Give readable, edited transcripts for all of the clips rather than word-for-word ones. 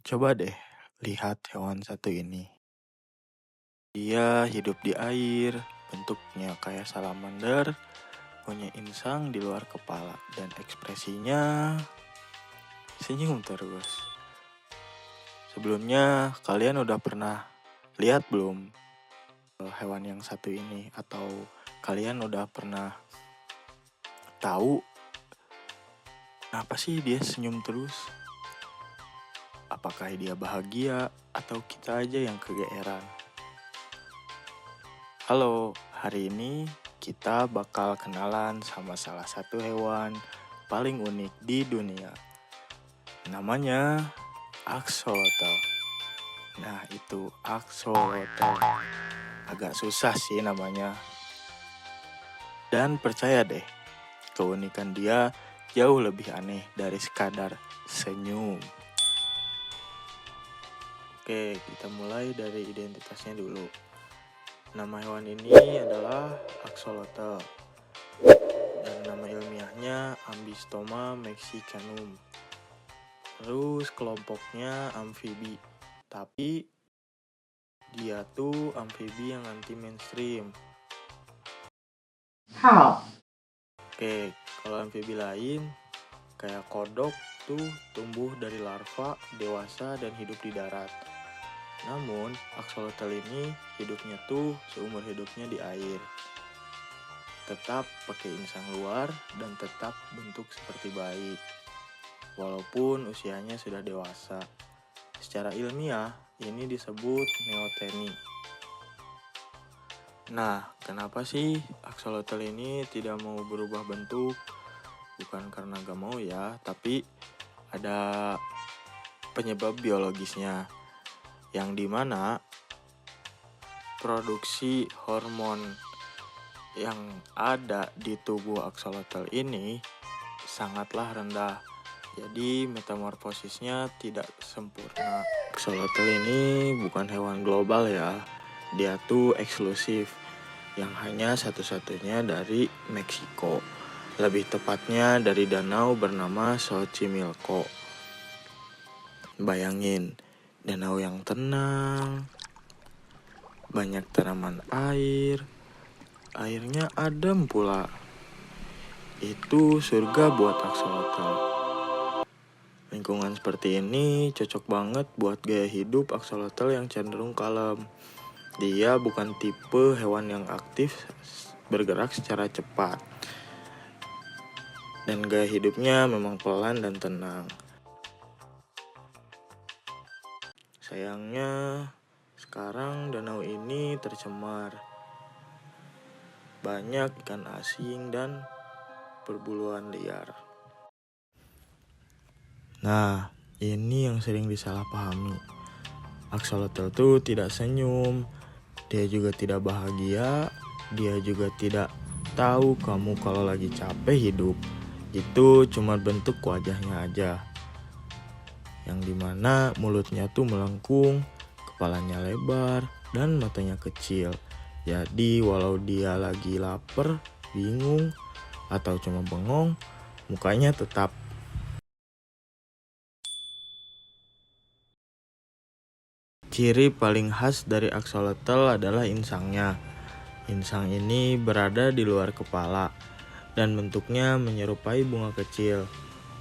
Coba deh lihat hewan satu ini. Dia hidup di air, bentuknya kayak salamander, punya insang di luar kepala, dan ekspresinya senyum terus. Sebelumnya kalian udah pernah lihat belum hewan yang satu ini? Atau kalian udah pernah tahu kenapa sih dia senyum terus? Apakah dia bahagia atau kita aja yang kegeeran? Halo, hari ini kita bakal kenalan sama salah satu hewan paling unik di dunia. Namanya axolotl. Nah, itu axolotl. Agak susah sih namanya. Dan percaya deh, keunikan dia jauh lebih aneh dari sekadar senyum. Oke, kita mulai dari identitasnya dulu. Nama hewan ini adalah axolotl dan nama ilmiahnya Ambystoma mexicanum. Terus kelompoknya amfibi, tapi dia tuh amfibi yang anti mainstream. How? Oke, kalau amfibi lain kayak kodok tuh tumbuh dari larva, dewasa dan hidup di darat. Namun, axolotl ini hidupnya tuh seumur hidupnya di air. Tetap pakai insang luar dan tetap bentuk seperti bayi. Walaupun usianya sudah dewasa. Secara ilmiah, ini disebut neoteny. Nah, kenapa sih axolotl ini tidak mau berubah bentuk? Bukan karena gak mau ya, tapi ada penyebab biologisnya. Yang dimana produksi hormon yang ada di tubuh axolotl ini sangatlah rendah. Jadi metamorfosisnya tidak sempurna. Axolotl ini bukan hewan global ya. Dia tuh eksklusif, yang hanya satu-satunya dari Meksiko. Lebih tepatnya dari danau bernama Xochimilco. Bayangin, danau yang tenang, banyak tanaman air, airnya adem pula. Itu surga buat axolotl. Lingkungan seperti ini cocok banget buat gaya hidup axolotl yang cenderung kalem. Dia bukan tipe hewan yang aktif bergerak secara cepat. Dan gaya hidupnya memang pelan dan tenang. Sayangnya, sekarang danau ini tercemar. Banyak ikan asing dan perburuan liar. Nah, ini yang sering disalahpahami. Axolotl tuh tidak senyum, dia juga tidak bahagia, dia juga tidak tahu kamu kalau lagi capek hidup. Itu cuma bentuk wajahnya aja. Yang dimana mulutnya tuh melengkung, kepalanya lebar, dan matanya kecil. Jadi walau dia lagi lapar, bingung, atau cuma bengong, mukanya tetap. Ciri paling khas dari axolotl adalah insangnya. Insang ini berada di luar kepala dan bentuknya menyerupai bunga kecil.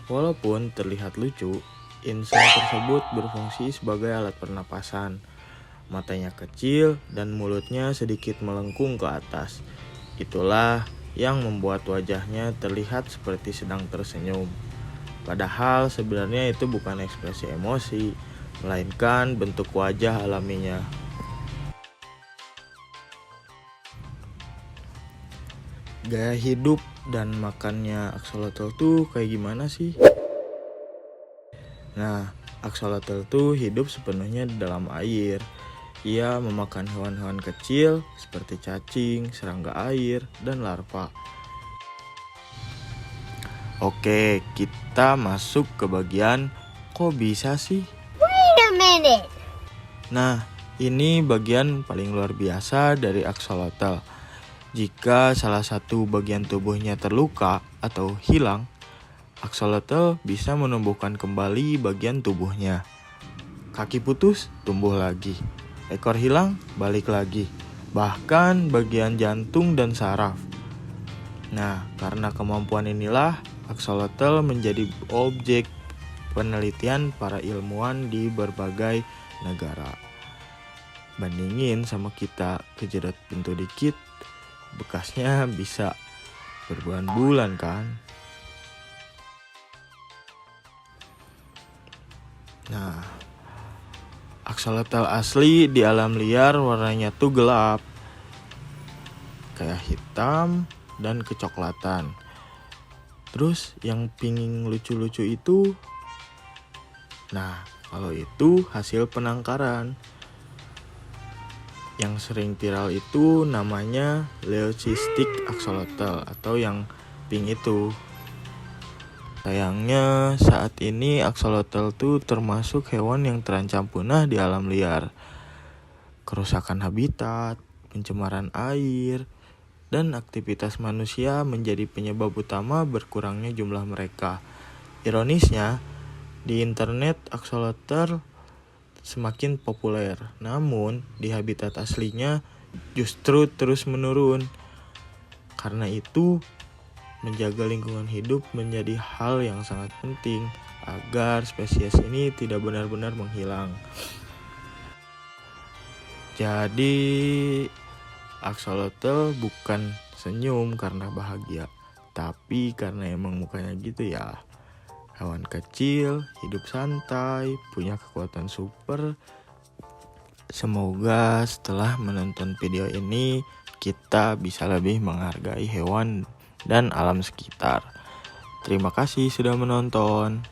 Walaupun terlihat lucu, insang tersebut berfungsi sebagai alat pernapasan. Matanya kecil dan mulutnya sedikit melengkung ke atas. Itulah yang membuat wajahnya terlihat seperti sedang tersenyum. Padahal sebenarnya itu bukan ekspresi emosi, melainkan bentuk wajah alaminya. Gaya hidup dan makannya axolotl tuh kayak gimana sih? Nah, axolotl tuh hidup sepenuhnya di dalam air. Ia memakan hewan-hewan kecil seperti cacing, serangga air, dan larva. Oke, kita masuk ke bagian kok bisa sih? Wait a minute. Nah, ini bagian paling luar biasa dari axolotl. Jika salah satu bagian tubuhnya terluka atau hilang, axolotl bisa menumbuhkan kembali bagian tubuhnya. Kaki putus, tumbuh lagi. Ekor hilang, balik lagi. Bahkan bagian jantung dan saraf. Nah, karena kemampuan inilah, aksolotl menjadi objek penelitian para ilmuwan di berbagai negara. Bandingin sama kita, kejedot pintu dikit, bekasnya bisa berbulan-bulan kan. Nah, aksolotl asli di alam liar warnanya tuh gelap, kayak hitam dan kecoklatan. Terus yang pink lucu-lucu itu, nah kalau itu hasil penangkaran. Yang sering viral itu namanya leucistic axolotl atau yang pink itu. Sayangnya saat ini aksolotl itu termasuk hewan yang terancam punah di alam liar. Kerusakan habitat, pencemaran air, dan aktivitas manusia menjadi penyebab utama berkurangnya jumlah mereka. Ironisnya, di internet aksolotl semakin populer, namun di habitat aslinya justru terus menurun. Karena itu, menjaga lingkungan hidup menjadi hal yang sangat penting agar spesies ini tidak benar-benar menghilang. Jadi, aksolotl bukan senyum karena bahagia, tapi karena emang mukanya gitu ya. Hewan kecil, hidup santai, punya kekuatan super. Semoga setelah menonton video ini, kita bisa lebih menghargai hewan dan alam sekitar. Terima kasih sudah menonton.